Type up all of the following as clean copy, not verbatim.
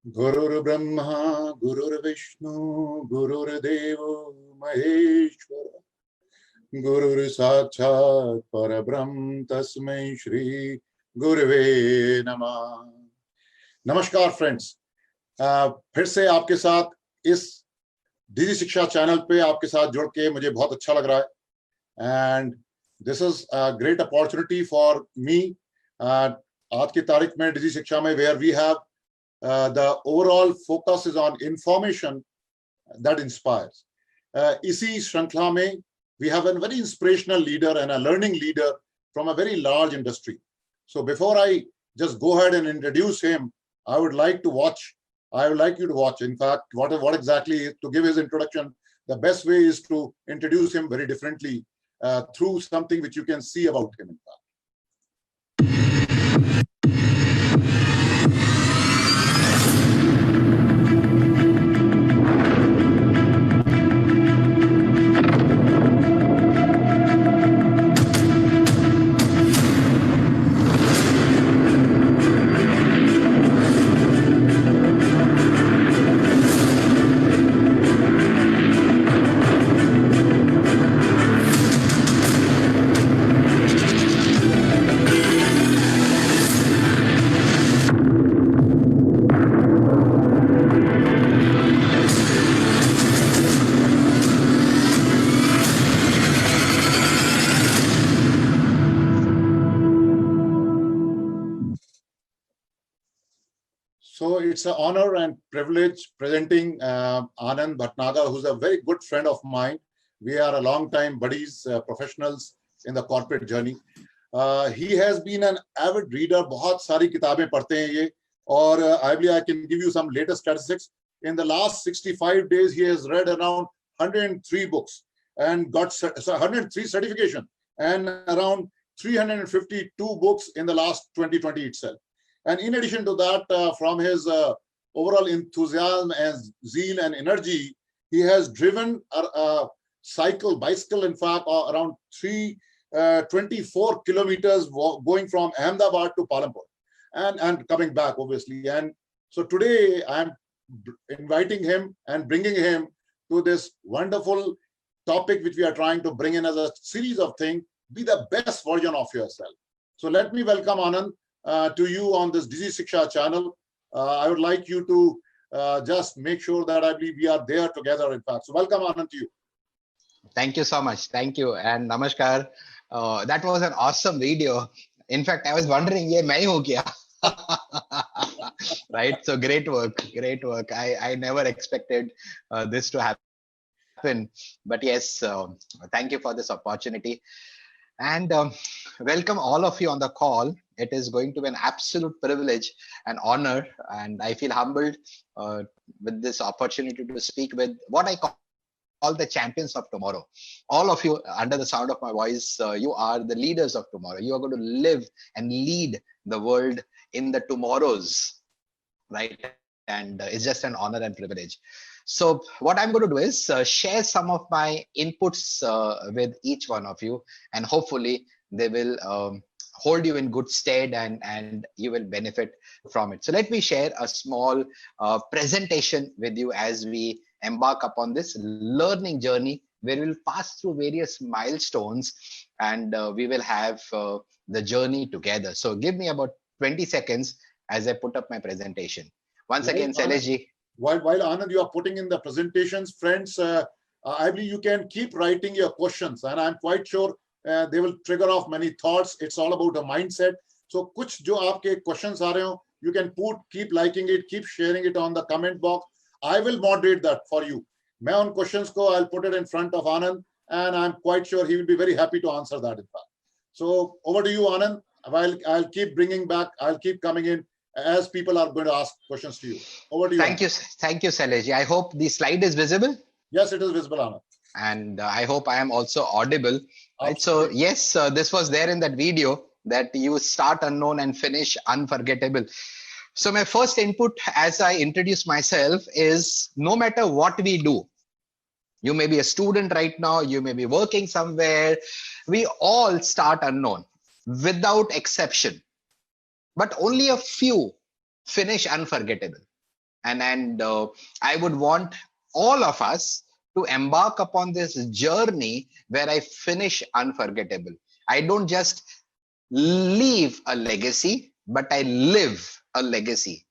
Gurur Brahma, Gurur Vishnu, Gurur Devo Maheshwara, Gurur Sakshat Parabrahm Tasmai Shri Gurve Namah. नमस्कार friends, फिर से आपके साथ इस डीजी शिक्षा चैनल पे आपके साथ जुड़ के मुझे बहुत अच्छा लग रहा है and this is a great opportunity for me. आज की तारीख में डीजी शिक्षा में where we have the overall focus is on information that inspires. इसी श्रृंखला में we have a very inspirational leader and a learning leader from a very large industry. So before I just go ahead and introduce him, I would like you to watch. In fact, what exactly to give his introduction, the best way is to introduce him very differently through something which you can see about him. In fact. So it's an honor and privilege presenting Anand Bhatnagar, who's a very good friend of mine. We are a long-time buddies, professionals in the corporate journey. He has been an avid reader. बहुत सारी किताबें पढ़ते हैं ये. और I believe I can give you some latest statistics. In the last 65 days, he has read around 103 books and got 103 certification and around 352 books in the last 2020 itself. And in addition to that, from his overall enthusiasm and zeal and energy, he has driven a bicycle, in fact, around 24 kilometers going from Ahmedabad to Palampur and coming back, obviously. And so today I'm inviting him and bringing him to this wonderful topic, which we are trying to bring in as a series of things. Be the best version of yourself. So let me welcome Anand to you on this DIGI Shiksha channel. I would like you to just make sure that I believe we are there together, in fact. So welcome, Anand, to you. Thank you so much. Thank you. And namaskar. That was an awesome video. In fact, I was wondering, ye main hu kya? Right. So great work. Great work. I never expected this to happen. But yes, thank you for this opportunity. And welcome all of you on the call. It is going to be an absolute privilege and honor. And I feel humbled with this opportunity to speak with what I call the champions of tomorrow. All of you, under the sound of my voice, you are the leaders of tomorrow. You are going to live and lead the world in the tomorrows, right? And it's just an honor and privilege. So what I'm going to do is share some of my inputs with each one of you, and hopefully they will hold you in good stead and you will benefit from it. So let me share a small presentation with you as we embark upon this learning journey, where we'll pass through various milestones and we will have the journey together. So give me about 20 seconds as I put up my presentation. Once again, Shailesh ji. While Anand, you are putting in the presentations, friends, I believe you can keep writing your questions, and I'm quite sure they will trigger off many thoughts. It's all about a mindset. So, कुछ जो आपके questions आ रहे हो, you can keep liking it, keep sharing it on the comment box. I will moderate that for you. मैं उन questions को I'll put it in front of Anand, and I'm quite sure he will be very happy to answer that. In fact, so over to you, Anand. I'll keep bringing back. I'll keep coming in as people are going to ask questions to you. Over to you. Thank you, Shailesh ji. I hope the slide is visible. Yes, it is visible, Anand. And I hope I am also audible. Right? So yes, this was there in that video, that you start unknown and finish unforgettable. So my first input as I introduce myself is, no matter what we do, you may be a student right now, you may be working somewhere, we all start unknown without exception. But only a few finish unforgettable. And I would want all of us to embark upon this journey where I finish unforgettable. I don't just leave a legacy, but I live a legacy.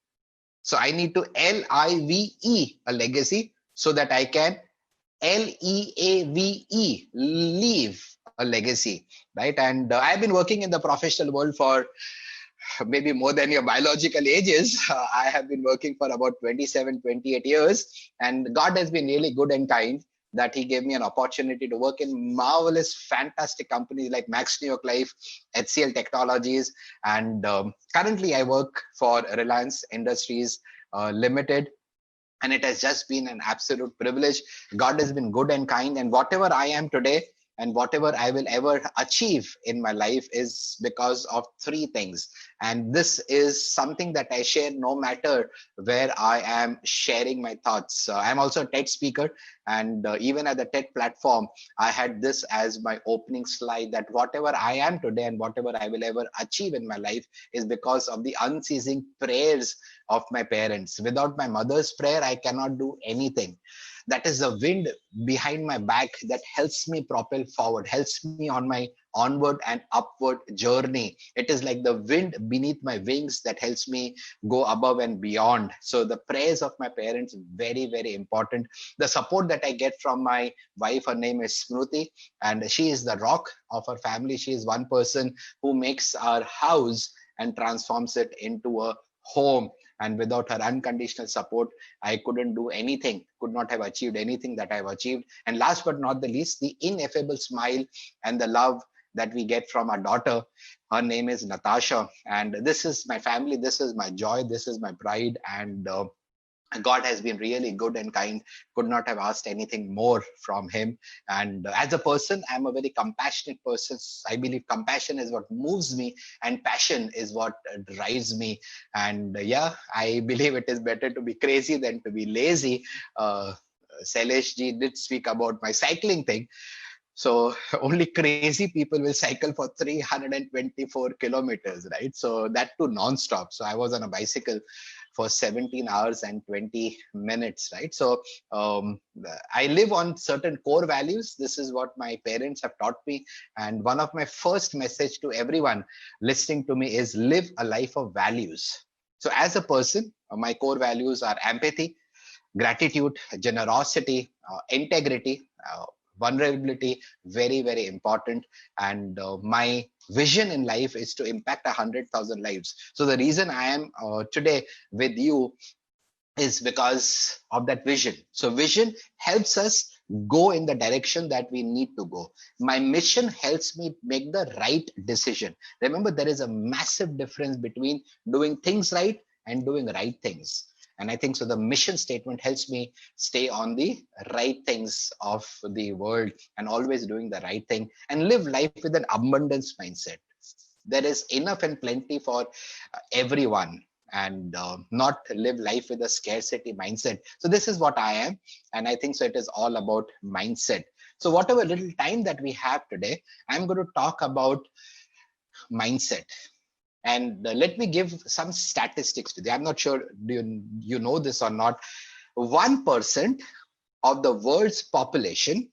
So I need to LIVE a legacy so that I can LEAVE, leave a legacy, right? And I've been working in the professional world for maybe more than your biological ages. I have been working for about 27, 28 years, and God has been really good and kind that He gave me an opportunity to work in marvelous, fantastic companies like Max New York Life, HCL Technologies, and currently I work for Reliance Industries Limited. And it has just been an absolute privilege. God has been good and kind, and whatever I am today and whatever I will ever achieve in my life is because of three things. And this is something that I share no matter where I am sharing my thoughts. I'm also a TED speaker, and even at the TED platform, I had this as my opening slide, that whatever I am today and whatever I will ever achieve in my life is because of the unceasing prayers of my parents. Without my mother's prayer, I cannot do anything. That is the wind behind my back that helps me propel forward, helps me on my onward and upward journey. It is like the wind beneath my wings that helps me go above and beyond. So the prayers of my parents, very, very important. The support that I get from my wife, her name is Smruti, and she is the rock of our family. She is one person who makes our house and transforms it into a home. And without her unconditional support, I couldn't do anything, could not have achieved anything that I've achieved. And last but not the least, the ineffable smile and the love that we get from our daughter. Her name is Natasha, and this is my family, this is my joy, this is my pride. And God has been really good and kind. Could not have asked anything more from Him. And as a person, I'm a very compassionate person. I believe compassion is what moves me, and passion is what drives me. And yeah, I believe it is better to be crazy than to be lazy. Uh, Shailesh ji did speak about my cycling thing. So only crazy people will cycle for 324 kilometers, right? So that too non-stop. So I was on a bicycle for 17 hours and 20 minutes, right? So um, I live on certain core values. This is what my parents have taught me. And one of my first message to everyone listening to me is live a life of values. So as a person, my core values are empathy, gratitude, generosity, integrity, vulnerability, very, very important. And my vision in life is to impact 100,000 lives. So the reason I am today with you is because of that vision. So vision helps us go in the direction that we need to go. My mission helps me make the right decision. Remember, there is a massive difference between doing things right and doing right things. And I think so the mission statement helps me stay on the right things of the world and always doing the right thing and live life with an abundance mindset. There is enough and plenty for everyone, and not live life with a scarcity mindset. So this is what I am, and I think so it is all about mindset. So whatever little time that we have today, I'm going to talk about mindset. And let me give some statistics to you. I'm not sure do you know this or not. 1% of the world's population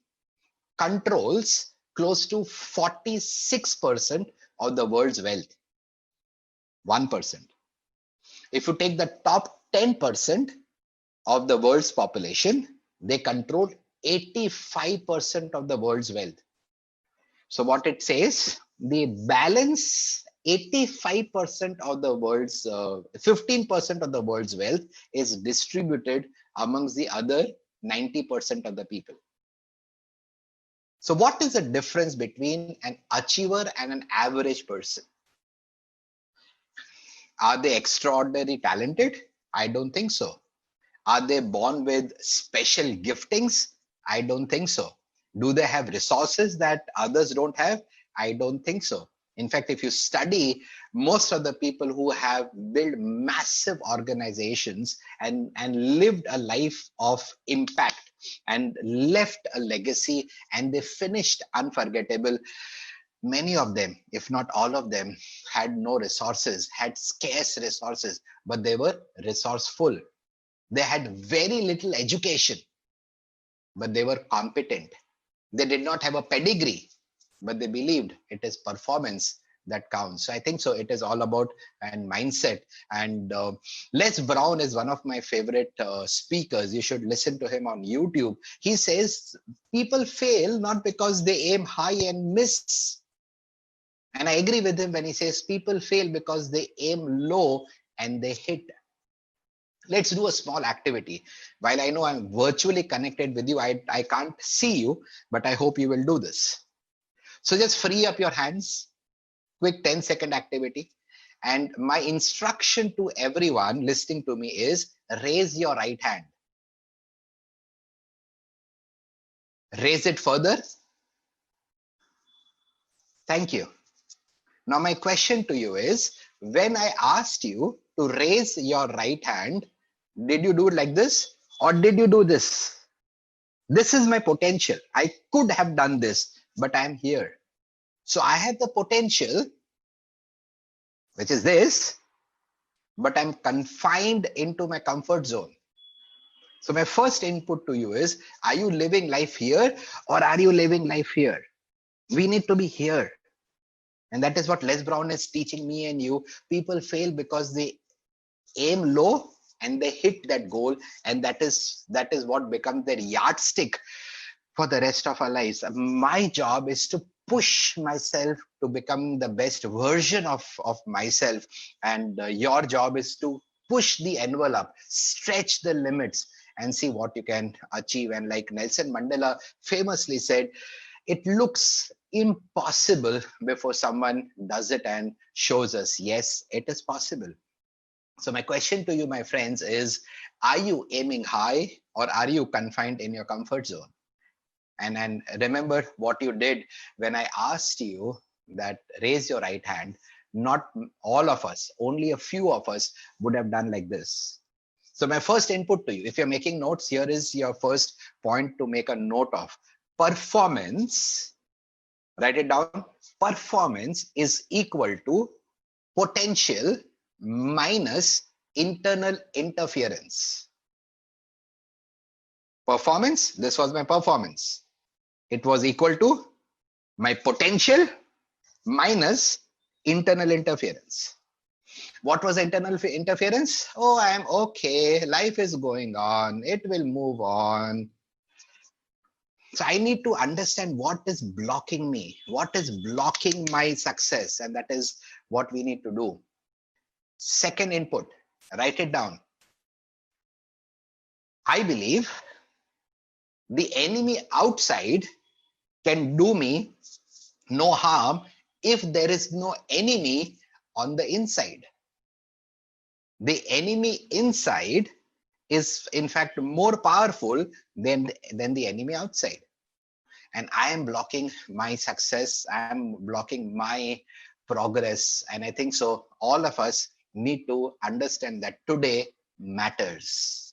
controls close to 46% of the world's wealth. 1%. If you take the top 10% of the world's population, they control 85% of the world's wealth. So what it says, the balance 85% of the world's 15% of the world's wealth is distributed amongst the other 90% of the people. So what is the difference between an achiever and an average person? Are they extraordinarily talented? I don't think so. Are they born with special giftings? I don't think so. Do they have resources that others don't have? I don't think so. In fact, if you study most of the people who have built massive organizations and lived a life of impact and left a legacy and they finished unforgettable, many of them, if not all of them, had no resources, had scarce resources, but they were resourceful. They had very little education, but they were competent. They did not have a pedigree, but they believed it is performance that counts. So I think so. It is all about and mindset. And Les Brown is one of my favorite speakers. You should listen to him on YouTube. He says people fail not because they aim high and miss. And I agree with him when he says people fail because they aim low and they hit. Let's do a small activity. While I know I'm virtually connected with you, I can't see you, but I hope you will do this. So just free up your hands, quick 10-second activity. And my instruction to everyone listening to me is raise your right hand. Raise it further. Thank you. Now my question to you is, when I asked you to raise your right hand, did you do it like this or did you do this? This is my potential. I could have done this, but I'm here. So I have the potential, which is this, but I'm confined into my comfort zone. So my first input to you is, are you living life here or are you living life here? We need to be here. And that is what Les Brown is teaching me and you. People fail because they aim low and they hit that goal. And that is what becomes their yardstick for the rest of our lives. My job is to push myself to become the best version of myself. And your job is to push the envelope, stretch the limits and see what you can achieve. And like Nelson Mandela famously said, it looks impossible before someone does it and shows us, yes, it is possible. So my question to you, my friends, is, are you aiming high or are you confined in your comfort zone? And remember what you did when I asked you that raise your right hand. Not all of us, only a few of us would have done like this. So my first input to you, if you're making notes, here is your first point to make a note of. Performance, write it down. Performance is equal to potential minus internal interference. Performance, this was my performance. It was equal to my potential minus internal interference. What was internal interference? Oh, I'm okay. Life is going on. It will move on. So I need to understand what is blocking me, what is blocking my success. And that is what we need to do. Second input, write it down. I believe the enemy outside can do me no harm if there is no enemy on the inside. The enemy inside is in fact more powerful than the enemy outside. And I am blocking my success. I am blocking my progress. And I think so all of us need to understand that today matters.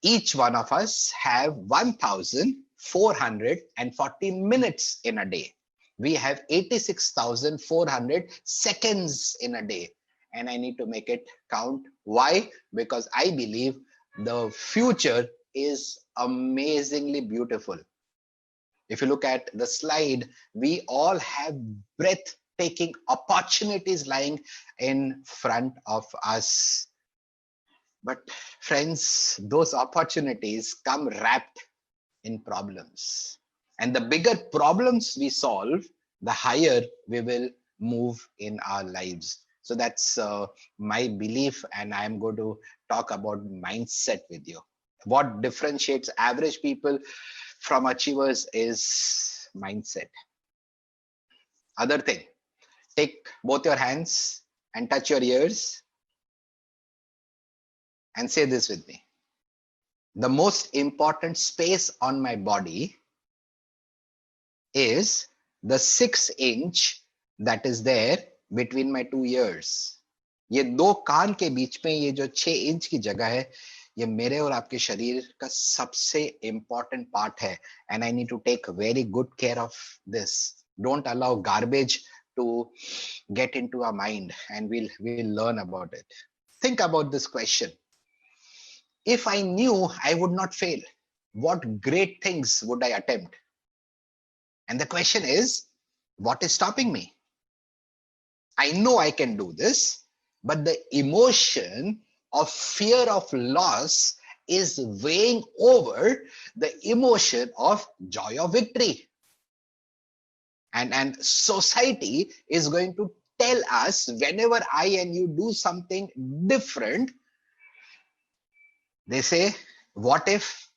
Each one of us have 1,440 minutes in a day. We have 86,400 seconds in a day. And I need to make it count. Why? Because I believe the future is amazingly beautiful. If you look at the slide, we all have breathtaking opportunities lying in front of us. But friends, those opportunities come wrapped in problems. And the bigger problems we solve, the higher we will move in our lives. So that's my belief, and I'm going to talk about mindset with you. What differentiates average people from achievers is mindset. Other thing, take both your hands and touch your ears and say this with me. The most important space on my body is the 6-inch that is there between my 2 ears. ये दो कान के बीच में ये जो 6 inch की जगह है, ये मेरे और आपके शरीर का सबसे important part है. And I need to take very good care of this. Don't allow garbage to get into our mind, and we'll learn about it. Think about this question. If I knew I would not fail, what great things would I attempt? And the question is, what is stopping me? I know I can do this, but the emotion of fear of loss is weighing over the emotion of joy of victory. And society is going to tell us whenever I and you do something different, they say, what if?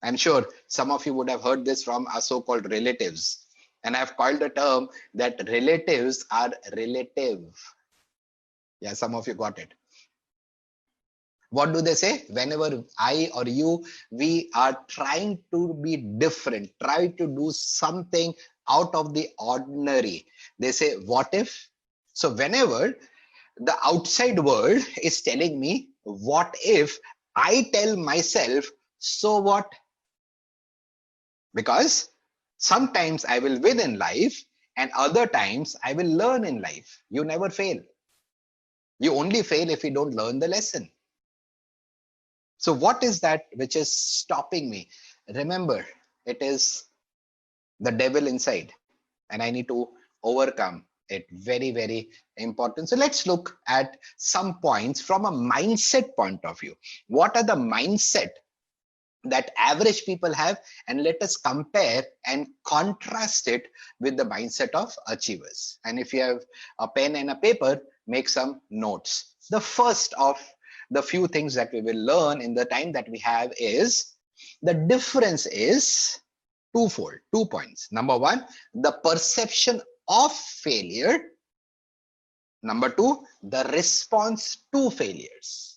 I'm sure some of you would have heard this from our so-called relatives. And I've called the term that relatives are relative. Yeah, some of you got it. What do they say? Whenever I or you, we are trying to be different, try to do something out of the ordinary, they say, what if? So whenever the outside world is telling me, what if, I tell myself, so what? Because sometimes I will win in life and other times I will learn in life. You never fail. You only fail if you don't learn the lesson. So what is that which is stopping me? Remember, it is the devil inside and I need to overcome it. Very, very important. So let's look at some points from a mindset point of view. What are the mindset that average people have, and let us compare and contrast it with the mindset of achievers. And if you have a pen and a paper, make some notes. The first of the few things that we will learn in the time that we have is the difference is twofold, 2 points. Number one, the perception of failure. Number two, the response to failures.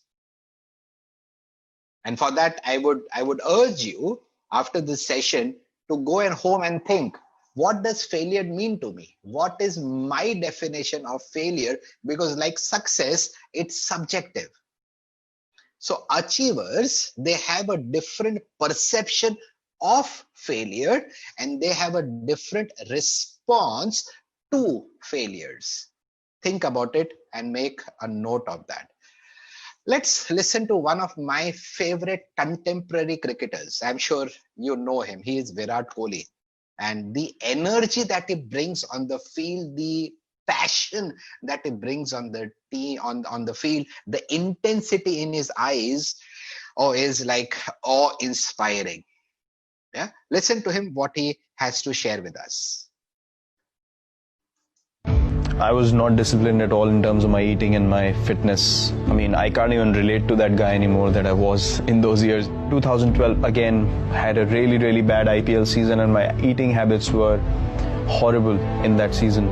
And for that, I would urge you after this session to go and home and think, what does failure mean to me? What is my definition of failure? Because like success, it's subjective. So achievers, they have a different perception of failure and they have a different response to failures. Think about it and make a note of that. Let's listen to one of my favorite contemporary cricketers. I'm sure you know him. He is Virat Kohli. And the energy that he brings on the field, the passion that he brings on the team, on the field, the intensity in his eyes, is like awe-inspiring. Yeah, listen to him, what he has to share with us. I was not disciplined at all in terms of my eating and my fitness. I mean, I can't even relate to that guy anymore that I was in those years. 2012, again, had a really, really bad IPL season and my eating habits were horrible in that season.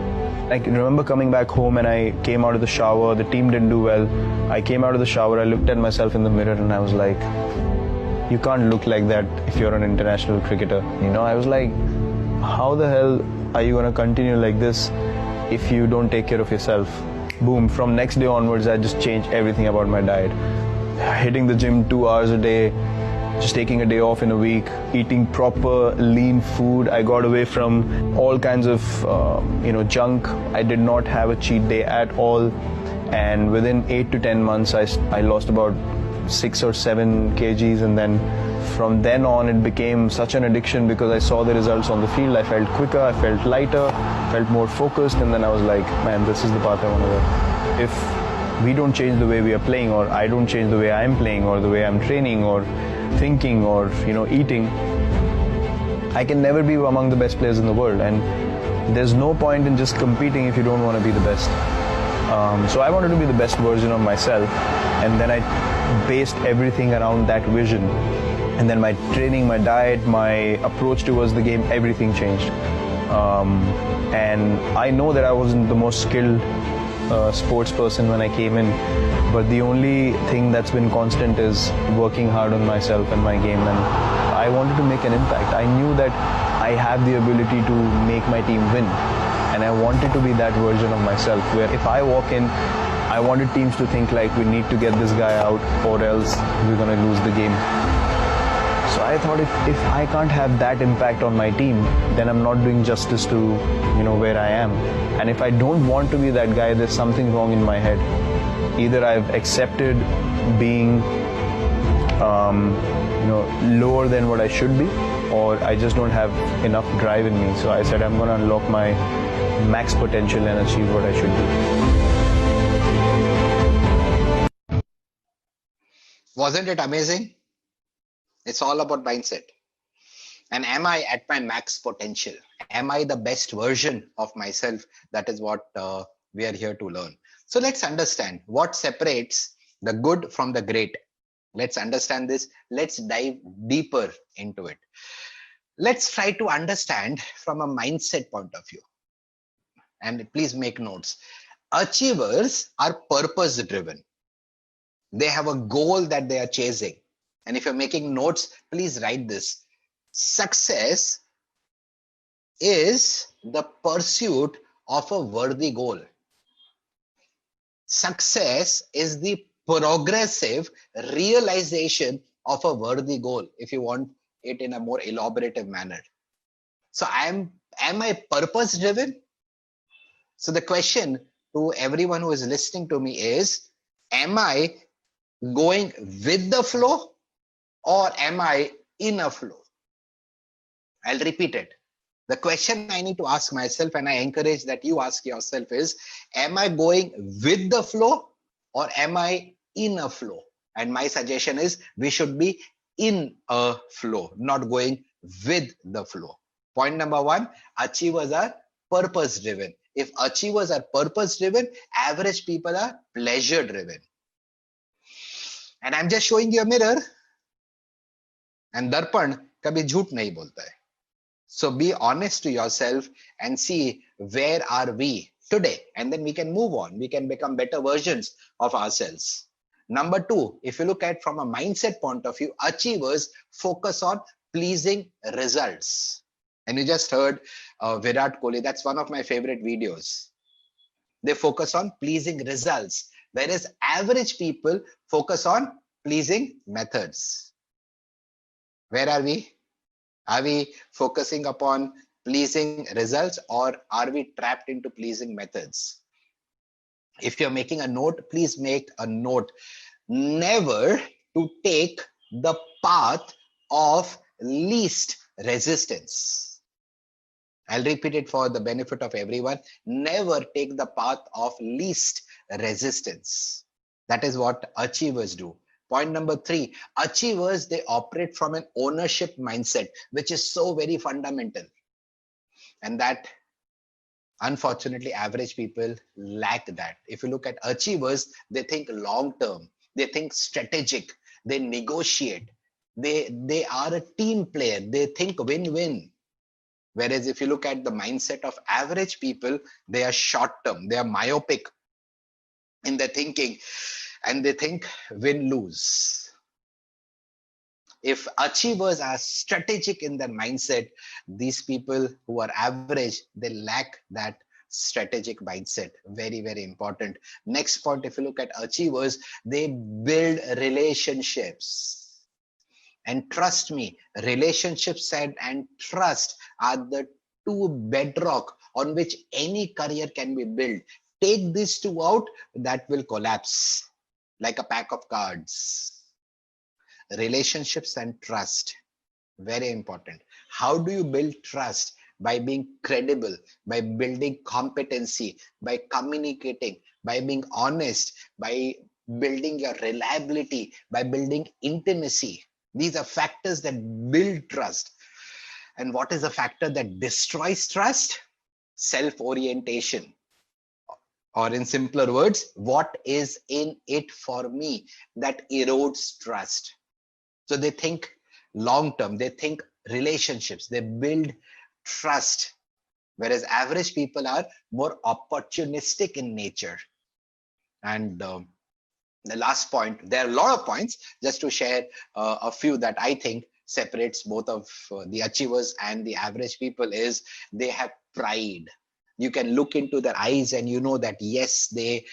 I can remember coming back home and I came out of the shower, the team didn't do well. I came out of the shower, I looked at myself in the mirror and I was like, you can't look like that if you're an international cricketer. You know, I was like, how the hell are you going to continue like this if you don't take care of yourself? Boom, from next day onwards, I just changed everything about my diet. Hitting the gym 2 hours a day, just taking a day off in a week, eating proper lean food. I got away from all kinds of junk. I did not have a cheat day at all. And within 8 to 10 months, I lost about 6 or 7 kgs, and then from then on it became such an addiction because I saw the results on the field. I felt quicker, I felt lighter, felt more focused, and then I was like, man, this is the path I want to go. If we don't change the way we are playing, or I don't change the way I'm playing, or the way I'm training, or thinking, or eating, I can never be among the best players in the world. And there's no point in just competing if you don't want to be the best. So I wanted to be the best version of myself, and then I based everything around that vision. And then my training, my diet, my approach towards the game, everything changed. And I know that I wasn't the most skilled sports person when I came in, but the only thing that's been constant is working hard on myself and my game. And I wanted to make an impact. I knew that I have the ability to make my team win. And I wanted to be that version of myself where if I walk in, I wanted teams to think like, we need to get this guy out or else we're going to lose the game. So I thought if I can't have that impact on my team, then I'm not doing justice to, where I am. And if I don't want to be that guy, there's something wrong in my head. Either I've accepted being lower than what I should be, or I just don't have enough drive in me. So I said I'm going to unlock my max potential and achieve what I should be. Wasn't it amazing? It's all about mindset. And am I at my max potential? Am I the best version of myself? That is what we are here to learn. So let's understand what separates the good from the great. Let's understand this. Let's dive deeper into it. Let's try to understand from a mindset point of view. And please make notes. Achievers are purpose driven. They have a goal that they are chasing. And if you're making notes, please write this. Success is the pursuit of a worthy goal. Success is the progressive realization of a worthy goal, if you want it in a more elaborative manner. So am I purpose driven? So the question to everyone who is listening to me is, am I going with the flow or am I in a flow? I'll repeat it. The question I need to ask myself, and I encourage that you ask yourself, is, am I going with the flow or am I in a flow? And my suggestion is we should be in a flow, not going with the flow. Point number one, achievers are purpose driven. If achievers are purpose driven, average people are pleasure driven. And I'm just showing you a mirror. And darpan kabhi jhoot nahi bolta hai. So be honest to yourself and see where are we today, and then we can move on. We can become better versions of ourselves. Number two, if you look at from a mindset point of view, achievers focus on pleasing results. And you just heard Virat Kohli. That's one of my favorite videos. They focus on pleasing results, whereas average people focus on pleasing methods. Where are we? Are we focusing upon pleasing results or are we trapped into pleasing methods? If you're making a note, please make a note. Never to take the path of least resistance. I'll repeat it for the benefit of everyone. Never take the path of least resistance. That is what achievers do. Point number three, achievers, they operate from an ownership mindset, which is so very fundamental. And that, unfortunately, average people lack that. If you look at achievers, they think long-term, they think strategic, they negotiate, they are a team player, they think win-win. Whereas if you look at the mindset of average people, they are short-term, they are myopic in their thinking, and they think win-lose. If achievers are strategic in their mindset, these people who are average, they lack that strategic mindset. Very, very important. Next point, if you look at achievers, they build relationships. And trust me, relationships and trust are the two bedrock on which any career can be built. Take these two out, that will collapse like a pack of cards. Relationships and trust, very important. How do you build trust? By being credible, by building competency, by communicating, by being honest, by building your reliability, by building intimacy. These are factors that build trust. And what is a factor that destroys trust? Self-orientation. Or in simpler words, what is in it for me? That erodes trust. So they think long-term, they think relationships, they build trust. Whereas average people are more opportunistic in nature. And the last point, there are a lot of points, just to share a few that I think separates both of the achievers and the average people, is they have pride. You can look into their eyes and you know that yes, they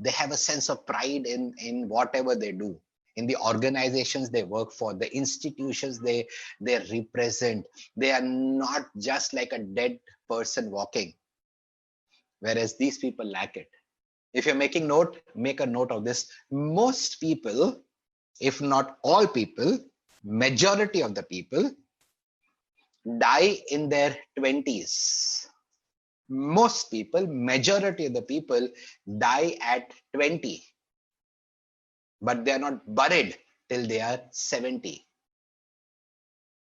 have a sense of pride in whatever they do, in the organizations they work for, the institutions they represent. They are not just like a dead person walking, whereas these people lack it. If you're making note, make a note of this. Most people, if not all people, majority of the people die in their 20s. Most people, majority of the people die at 20, but they are not buried till they are 70.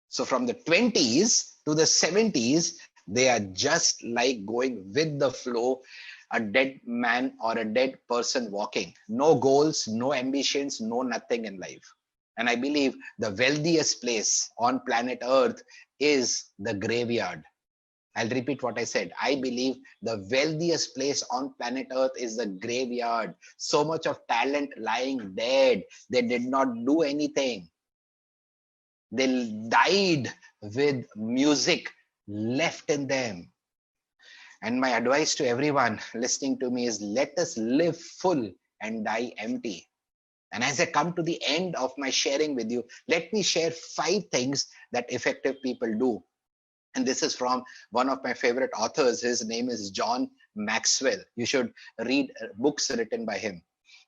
So from the 20s to the 70s, they are just like going with the flow, a dead man or a dead person walking. No goals, no ambitions, no nothing in life. And I believe the wealthiest place on planet Earth is the graveyard. I'll repeat what I said. I believe the wealthiest place on planet Earth is the graveyard. So much of talent lying dead. They did not do anything. They died with music left in them. And my advice to everyone listening to me is, let us live full and die empty. And as I come to the end of my sharing with you, let me share 5 things that effective people do. And this is from one of my favorite authors. His name is John Maxwell. You should read books written by him.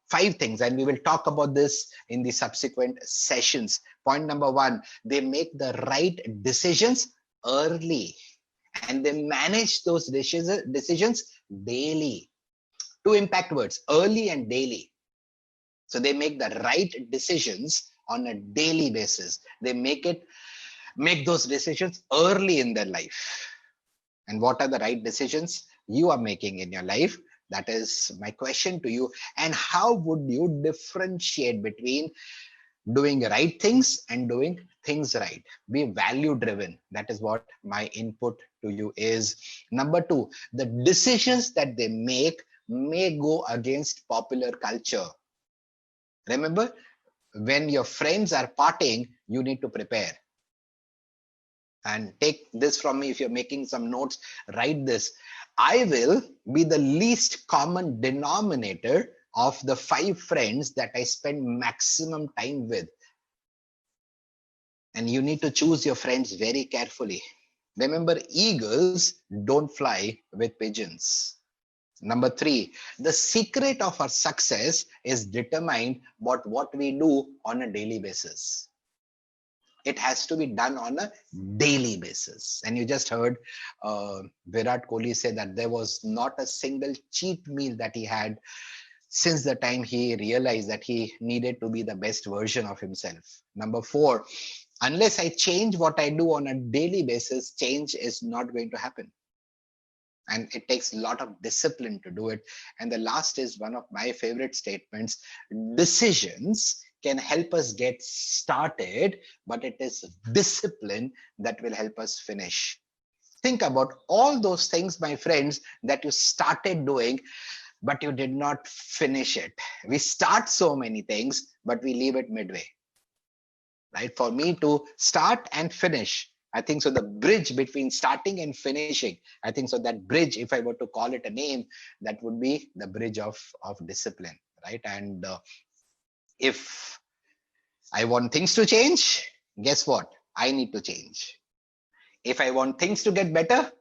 5 things, and we will talk about this in the subsequent sessions. Point number 1, they make the right decisions early, and they manage those decisions daily. 2 impact words, early and daily. So they make the right decisions on a daily basis. They make those decisions early in their life. And what are the right decisions you are making in your life? That is my question to you. And how would you differentiate between doing right things and doing things right? Be value driven. That is what my input to you is. Number 2, the decisions that they make may go against popular culture. Remember, when your friends are partying, you need to prepare. And take this from me. If you're making some notes, write this. I will be the least common denominator of the 5 friends that I spend maximum time with. And you need to choose your friends very carefully. Remember, eagles don't fly with pigeons. Number 3, the secret of our success is determined by what we do on a daily basis. It has to be done on a daily basis. And you just heard Virat Kohli say that there was not a single cheat meal that he had since the time he realized that he needed to be the best version of himself. Number 4, unless I change what I do on a daily basis, change is not going to happen. And it takes a lot of discipline to do it. And the last is one of my favorite statements: decisions can help us get started, but it is discipline that will help us finish. Think about all those things, my friends, that you started doing, but you did not finish it. We start so many things, but we leave it midway. Right? For me to start and finish, I think so the bridge between starting and finishing, I think so that bridge, if I were to call it a name, that would be the bridge of discipline, right? And if I want things to change, guess what? I need to change. If I want things to get better,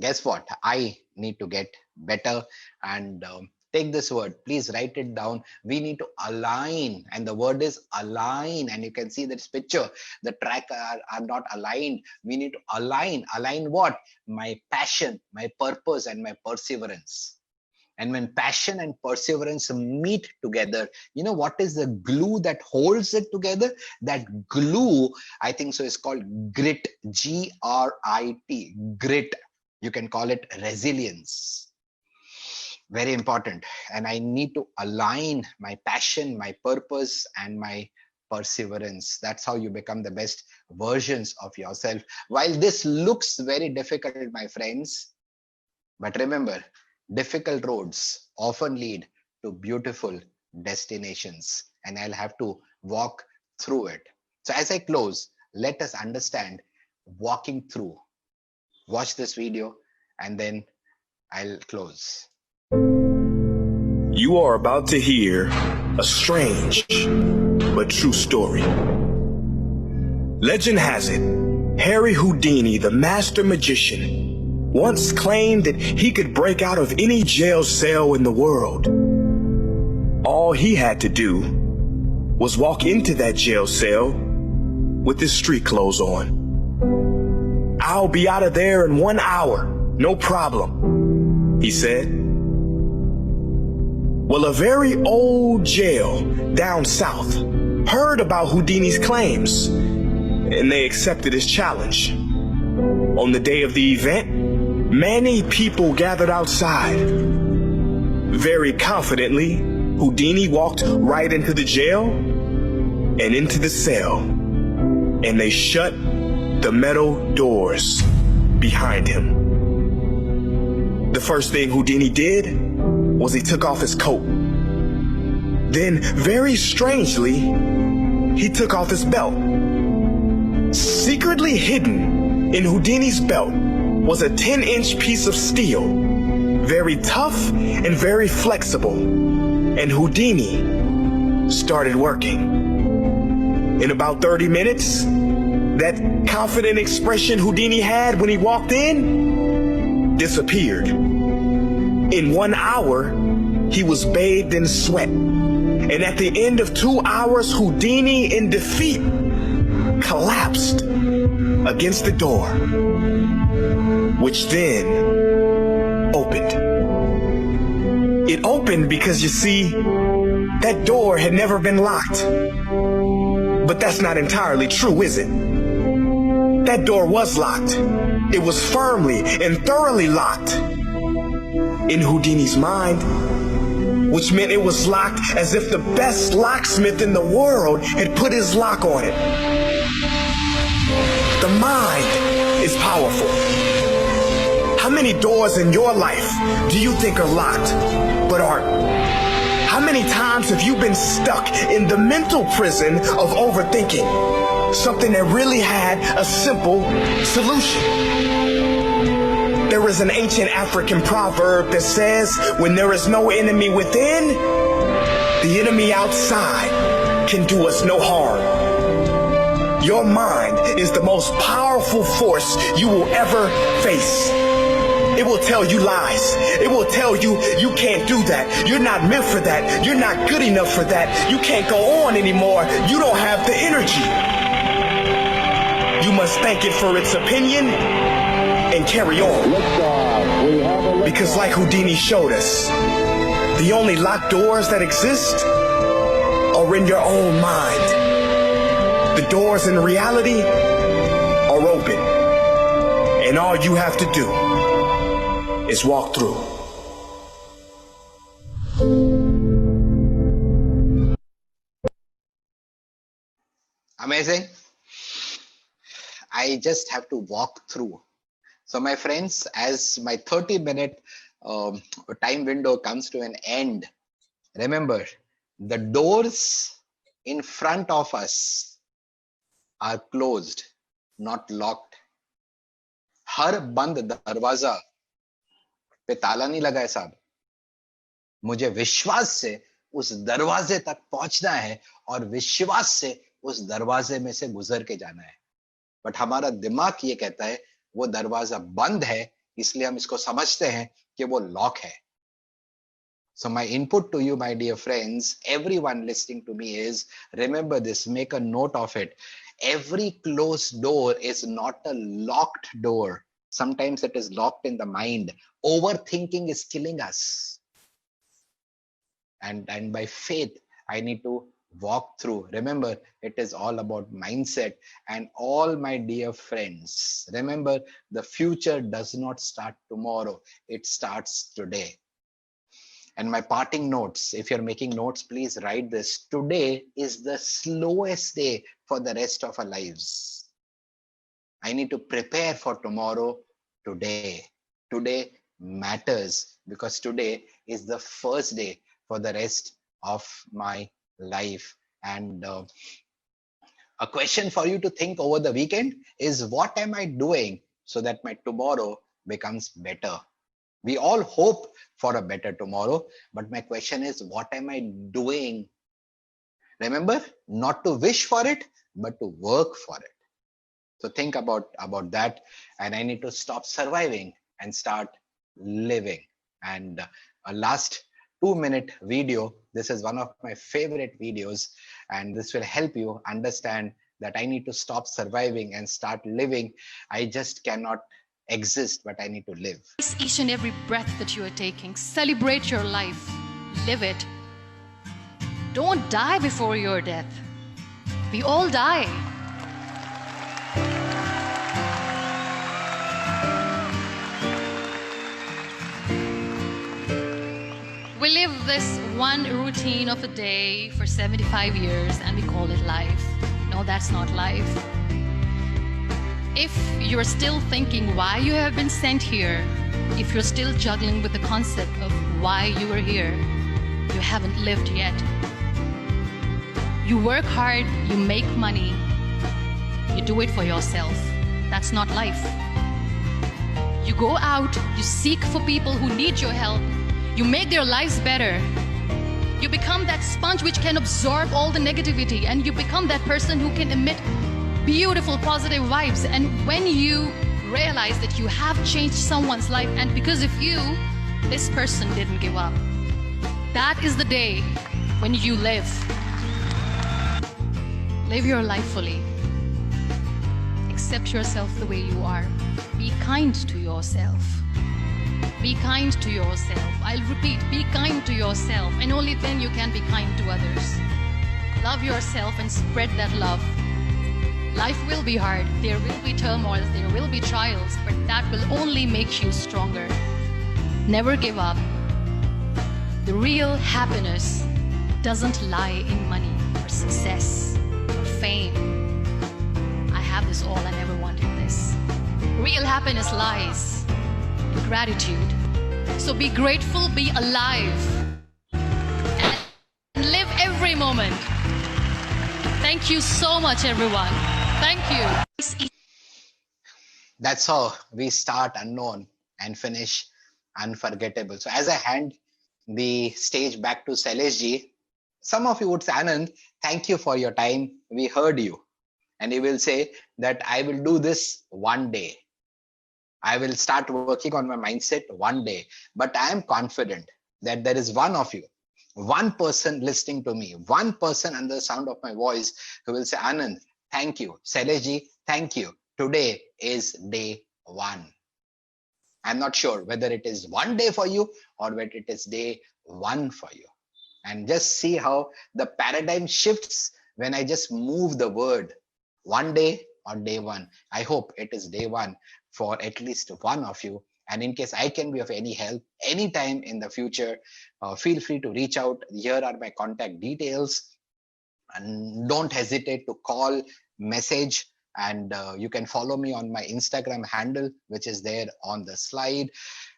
guess what? I need to get better. And take this word, please write it down. We need to align, and the word is align. And you can see this picture, the track are not aligned. We need to align. Align what? My passion, my purpose, and my perseverance. And when passion and perseverance meet together, you know what is the glue that holds it together? That glue, I think so, is called grit, G-R-I-T, grit. You can call it resilience. Very important. And I need to align my passion, my purpose, and my perseverance. That's how you become the best versions of yourself. While this looks very difficult, my friends, but remember, difficult roads often lead to beautiful destinations, and I'll have to walk through it. So as I close, let us understand walking through. Watch this video and then I'll close. You are about to hear a strange but true story. Legend has it, Harry Houdini, the master magician, once claimed that he could break out of any jail cell in the world. All he had to do was walk into that jail cell with his street clothes on. "I'll be out of there in 1 hour, no problem," he said. Well, a very old jail down south heard about Houdini's claims, and they accepted his challenge. On the day of the event, many people gathered outside. Very confidently, Houdini walked right into the jail and into the cell, and they shut the metal doors behind him. The first thing Houdini did was he took off his coat. Then, very strangely, he took off his belt. Secretly hidden in Houdini's belt was a 10-inch piece of steel, very tough and very flexible. And Houdini started working. In about 30 minutes, that confident expression Houdini had when he walked in disappeared. In 1 hour, he was bathed in sweat. And at the end of 2 hours, Houdini, in defeat, collapsed against the door, which then opened. It opened because, you see, that door had never been locked. But that's not entirely true, is it? That door was locked. It was firmly and thoroughly locked in Houdini's mind, which meant it was locked as if the best locksmith in the world had put his lock on it. The mind is powerful. How many doors in your life do you think are locked but aren't? How many times have you been stuck in the mental prison of overthinking something that really had a simple solution? There is an ancient African proverb that says, when there is no enemy within, the enemy outside can do us no harm. Your mind is the most powerful force you will ever face. It will tell you lies. It will tell you you can't do that. You're not meant for that. You're not good enough for that. You can't go on anymore. You don't have the energy. You must thank it for its opinion and carry on. Because like Houdini showed us, the only locked doors that exist are in your own mind. The doors in reality are open. And all you have to do is walk through. Amazing. I just have to walk through. So my friends, as my 30-minute time window comes to an end, remember, the doors in front of us are closed, not locked. हर बंद दरवाजा पे ताला नहीं लगा है साहब. मुझे विश्वास से उस दरवाजे तक पहुंचना है और विश्वास से उस दरवाजे में से गुजर के जाना है. बट हमारा दिमाग ये कहता है वो दरवाजा बंद है, इसलिए हम इसको समझते हैं कि वो लॉक है. So my input to you, my dear friends, everyone listening to me is, remember this, make a note of it. Every closed door is not a locked door. Sometimes it is locked in the mind. Overthinking is killing us. And by faith, I need to walk through. Remember, it is all about mindset. And all my dear friends, remember, the future does not start tomorrow. It starts today. And my parting notes, if you're making notes, please write this. Today is the slowest day for the rest of our lives. I need to prepare for tomorrow today. Today matters because today is the first day for the rest of my life. And a question for you to think over the weekend is, what am I doing so that my tomorrow becomes better? We all hope for a better tomorrow, but my question is, what am I doing? Remember, not to wish for it, but to work for it. So think about that, and I need to stop surviving and start living. And a last 2-minute video. This is one of my favorite videos, and this will help you understand that I need to stop surviving and start living. I just cannot exist, but I need to live. Each and every breath that you are taking, celebrate your life, live it. Don't die before your death. We all die. We live this one routine of a day for 75 years and we call it life. No, that's not life. If you're still thinking why you have been sent here, if you're still juggling with the concept of why you are here, you haven't lived yet. You work hard, you make money, you do it for yourself. That's not life. You go out, you seek for people who need your help, you make their lives better. You become that sponge which can absorb all the negativity, and you become that person who can emit beautiful, positive vibes. And when you realize that you have changed someone's life, and because of you, this person didn't give up, that is the day when you live. Live your life fully. Accept yourself the way you are. Be kind to yourself. Be kind to yourself. I'll repeat, be kind to yourself, and only then you can be kind to others. Love yourself and spread that love. Life will be hard, there will be turmoil, there will be trials, but that will only make you stronger. Never give up. The real happiness doesn't lie in money or success or fame. I have this all, I never wanted this. Real happiness lies in gratitude. So be grateful, be alive, and live every moment. Thank you so much, everyone. Thank you. That's how we start unknown and finish unforgettable. So as I hand the stage back to Shailesh ji, some of you would say, Anand, thank you for your time. We heard you. And he will say that I will do this one day. I will start working on my mindset one day. But I am confident that there is one of you, one person listening to me, one person under the sound of my voice who will say, Anand, thank you. Shailesh ji, thank you. Today is day one. I'm not sure whether it is one day for you or whether it is day one for you. And just see how the paradigm shifts when I just move the word one day or day one. I hope it is day one for at least one of you. And in case I can be of any help anytime in the future, feel free to reach out. Here are my contact details. And don't hesitate to call, message, and you can follow me on my Instagram handle, which is there on the slide.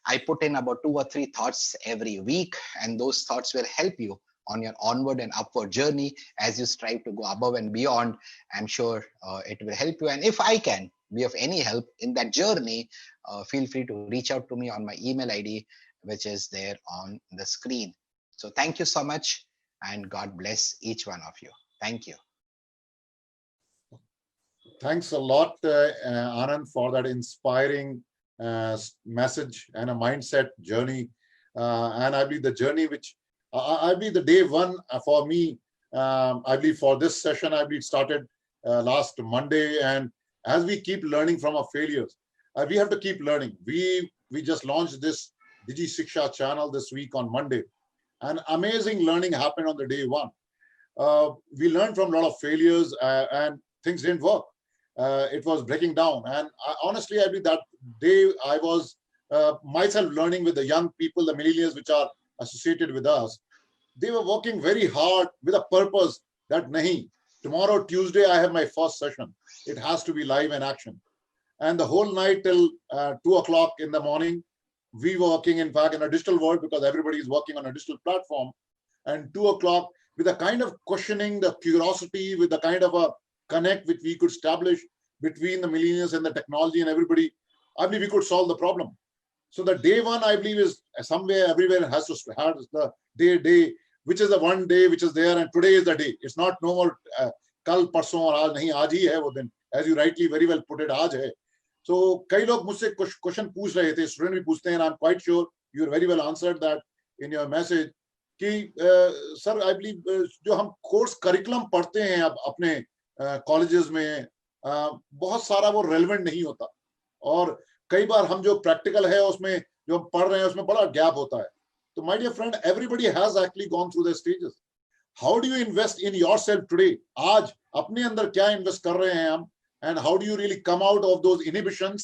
I put in about 2 or 3 thoughts every week, and those thoughts will help you on your onward and upward journey as you strive to go above and beyond. I'm sure it will help you. And if I can be of any help in that journey, feel free to reach out to me on my email ID, which is there on the screen. So thank you so much, and God bless each one of you. Thank you. Thanks a lot, Anand, for that inspiring message and a mindset journey. And I believe the journey which, I believe the day one for me, I believe for this session, I believe started last Monday. And as we keep learning from our failures, we have to keep learning. We just launched this DIGI Shiksha channel this week on Monday. And amazing learning happened on the day one. We learned from a lot of failures and things didn't work. It was breaking down. And honestly, I believe that day I was myself learning with the young people, the millennials which are associated with us. They were working very hard with a purpose that nahi, tomorrow, Tuesday, I have my first session. It has to be live and action. And the whole night till 2 o'clock in the morning, we were working, in fact, in a digital world because everybody is working on a digital platform. And 2 o'clock, with a kind of questioning, the curiosity, with the kind of a connect which we could establish between the millennials and the technology and everybody, I believe we could solve the problem. So the day one, I believe, is somewhere, everywhere has to have the day, which is the one day which is there, and today is the day. It's not no more kal, parson, or aaj, nahi, aaj hi hai wo din. As you rightly very well put it, aaj hai. So कई लोग मुझसे question पूछ रहे थे, student भी पूछते हैं, and I'm quite sure you very well answered that in your message कि सर I believe जो हम कोर्स करिकुलम पढ़ते हैं अब अपने कॉलेजेस में बहुत सारा वो रेलेवेंट नहीं होता, और कई बार हम जो प्रैक्टिकल है उसमें जो हम पढ़ रहे हैं उसमें बड़ा गैप होता है. तो my dear friend, everybody has actually gone through the stages. How do you invest in yourself today? आज अपने अंदर क्या इन्वेस्ट कर रहे हैं हम, and how do you really come out of those inhibitions?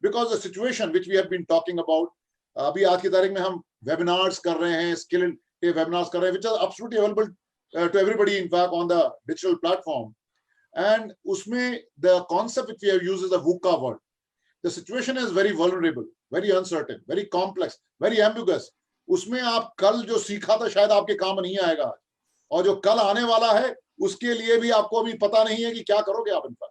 Because the situation which we have been talking about, अभी आज की तारीख में हम webinars कर रहे हैं, skill webinars कर रहे हैं, which are absolutely available to everybody in fact on the digital platform. And उसमें the concept which we have used is the VUCA word. The situation is very vulnerable, very uncertain, very complex, very ambiguous. उसमें आप कल जो सीखा था शायद आपके काम नहीं आएगा, और जो कल आने वाला है उसके लिए भी आपको अभी पता नहीं है कि क्या करोगे आप इन fact.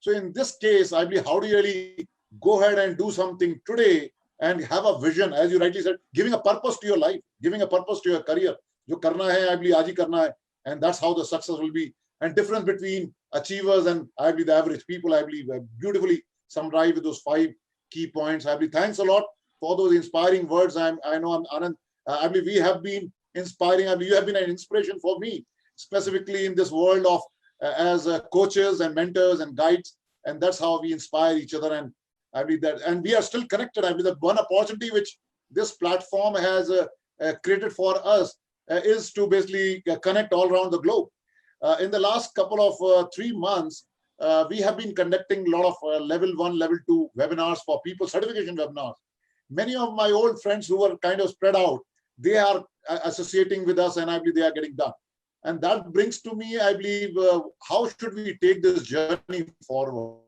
So in this case, I believe, how do you really go ahead and do something today and have a vision, as you rightly said, giving a purpose to your life, giving a purpose to your career. जो करना है, I believe, आज ही करना है, and that's how the success will be. And difference between achievers and I believe the average people, I believe, beautifully summarized with those 5 key points. I believe thanks a lot for those inspiring words. I know Anand, I believe we have been inspiring. I believe you have been an inspiration for me, specifically in this world of as coaches and mentors and guides, and that's how we inspire each other. And I believe that, and we are still connected. I believe that one opportunity which this platform has created for us is to basically connect all around the globe. In the last couple of 3 months, we have been conducting a lot of level 1, level 2 webinars for people, certification webinars. Many of my old friends who were kind of spread out, they are associating with us, and I believe they are getting done. And that brings to me, I believe, how should we take this journey forward?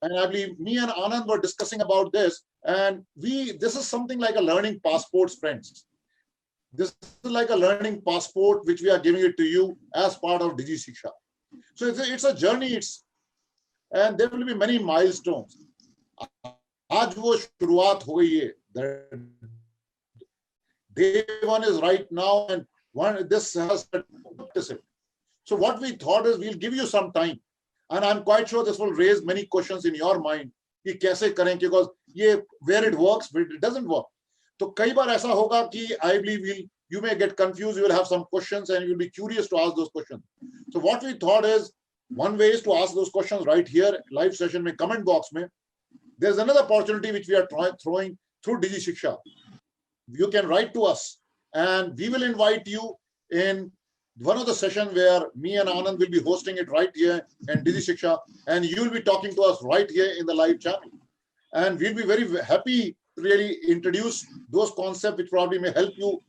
And I believe me and Anand were discussing about this, and this is something like a learning passport, friends. This is like a learning passport which we are giving it to you as part of DIGI Shiksha. So it's a journey, and there will be many milestones. आज वो शुरुआत हो गई है. Day 1 is right now, and this has it. So what we thought is we'll give you some time, and I'm quite sure this will raise many questions in your mind कि कैसे करें, because ये where it works, where it doesn't work. तो कई बार ऐसा होगा कि I believe you may get confused, you will have some questions and you'll be curious to ask those questions. So what we thought is, one way is to ask those questions right here, live session में, comment box में. There's another opportunity which we are throwing through DIGI Shiksha. You can write to us, and we will invite you in one of the sessions where me and Anand will be hosting it right here in DIGI Shiksha, and you will be talking to us right here in the live channel. And we'll be very happy to really introduce those concepts which probably may help you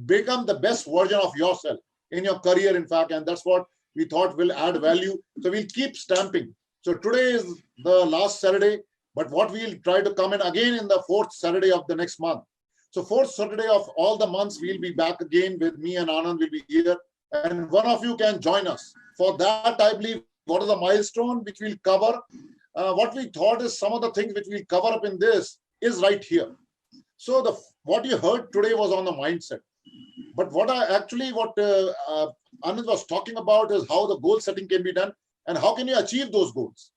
become the best version of yourself in your career, in fact, and that's what we thought will add value. So we'll keep stamping. So today is the last Saturday, but what we'll try to come in again in the 4th Saturday of the next month. So 4th Saturday of all the months, we'll be back again with me and Anand will be here. And one of you can join us. For that, I believe, what is the milestone which we'll cover? What we thought is some of the things which we'll cover up in this is right here. So what you heard today was on the mindset. But what Anand was talking about is how the goal setting can be done and how can you achieve those goals.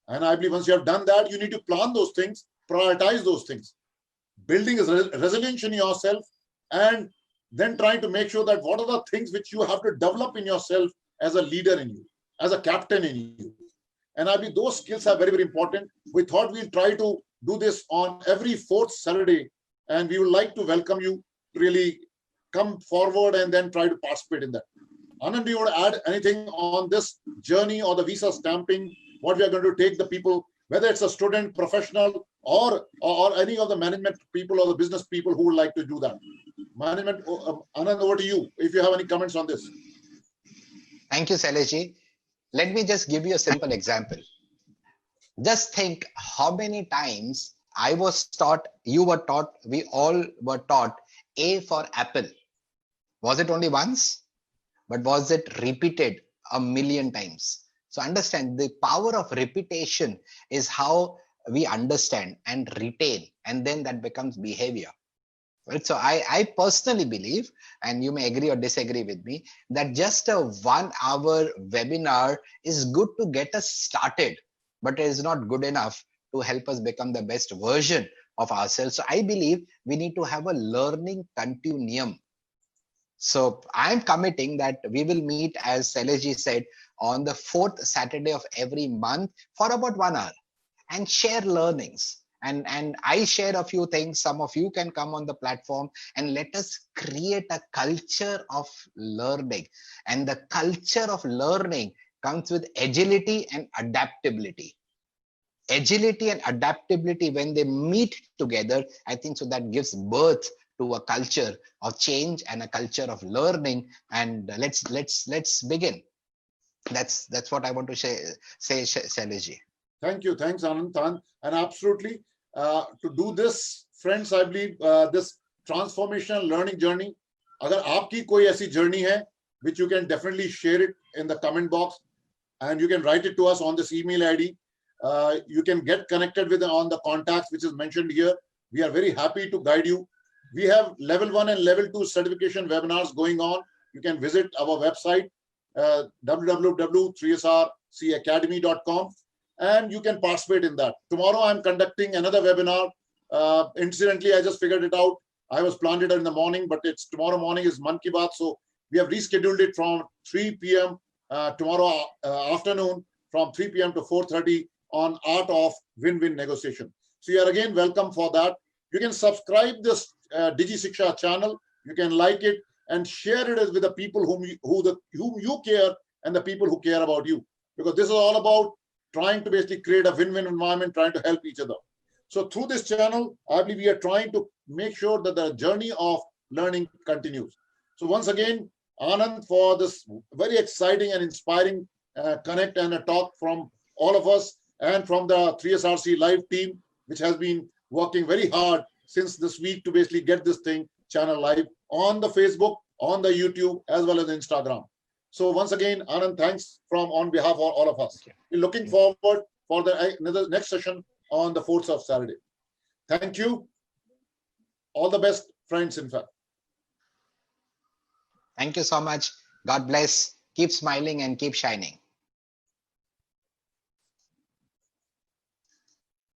And I believe once you have done that, you need to plan those things, prioritize those things. Building resilience in yourself, and then trying to make sure that what are the things which you have to develop in yourself as a leader in you, as a captain in you. And I believe those skills are very, very important. We thought we'll try to do this on every 4th Saturday, and we would like to welcome you to really come forward and then try to participate in that. Anand, do you want to add anything on this journey or the visa stamping, what we are going to take the people, whether it's a student, professional, or any of the management people or the business people who would like to do that? Management, Anand, over to you, if you have any comments on this. Thank you, Shailesh. Let me just give you a simple example. Just think how many times I was taught, you were taught, we all were taught A for apple. Was it only once? But was it repeated a million times? So understand, the power of repetition is how we understand and retain, and then that becomes behavior. Right? So I personally believe, and you may agree or disagree with me, that just a 1 hour webinar is good to get us started. but it is not good enough to help us become the best version of ourselves. So I believe we need to have a learning continuum. So I'm committing that we will meet, as Shailesh said, on the 4th Saturday of every month for about 1 hour and share learnings. And I share a few things. Some of you can come on the platform and let us create a culture of learning. And the culture of learning comes with agility and adaptability. Agility and adaptability, when they meet together, I think so that gives birth to a culture of change and a culture of learning. And let's begin. That's what I want to say, Shailesh. Thank you. Thanks, Anand. And absolutely, to do this, friends, I believe this transformational learning journey, agar aapki koi aisi journey hai, which you can definitely share it in the comment box, and you can write it to us on this email ID. You can get connected with on the contacts which is mentioned here. We are very happy to guide you. We have level 1 and level 2 certification webinars going on. You can visit our website, www.3srcacademy.com, and you can participate in that. Tomorrow I'm conducting another webinar. Incidentally, I just figured it out. I was planned it in the morning, but it's tomorrow morning is Man Ki Baat. So we have rescheduled it from 3 p.m. Tomorrow afternoon from 3 p.m. to 4:30 on art of win-win negotiation. So you are again welcome for that. You can subscribe this Digi Shiksha channel. You can like it and share it with the people whom you care and the people who care about you. Because this is all about trying to basically create a win-win environment, trying to help each other. So through this channel, I believe we are trying to make sure that the journey of learning continues. So once again, Anand, for this very exciting and inspiring connect and a talk from all of us and from the 3SRC live team, which has been working very hard since this week to basically get this thing channel live on the Facebook, on the YouTube, as well as Instagram. So once again, Anand, thanks on behalf of all of us. We're looking forward for the next session on the 4th of Saturday. Thank you. All the best, friends, in fact. Thank you so much. God bless. Keep smiling and keep shining.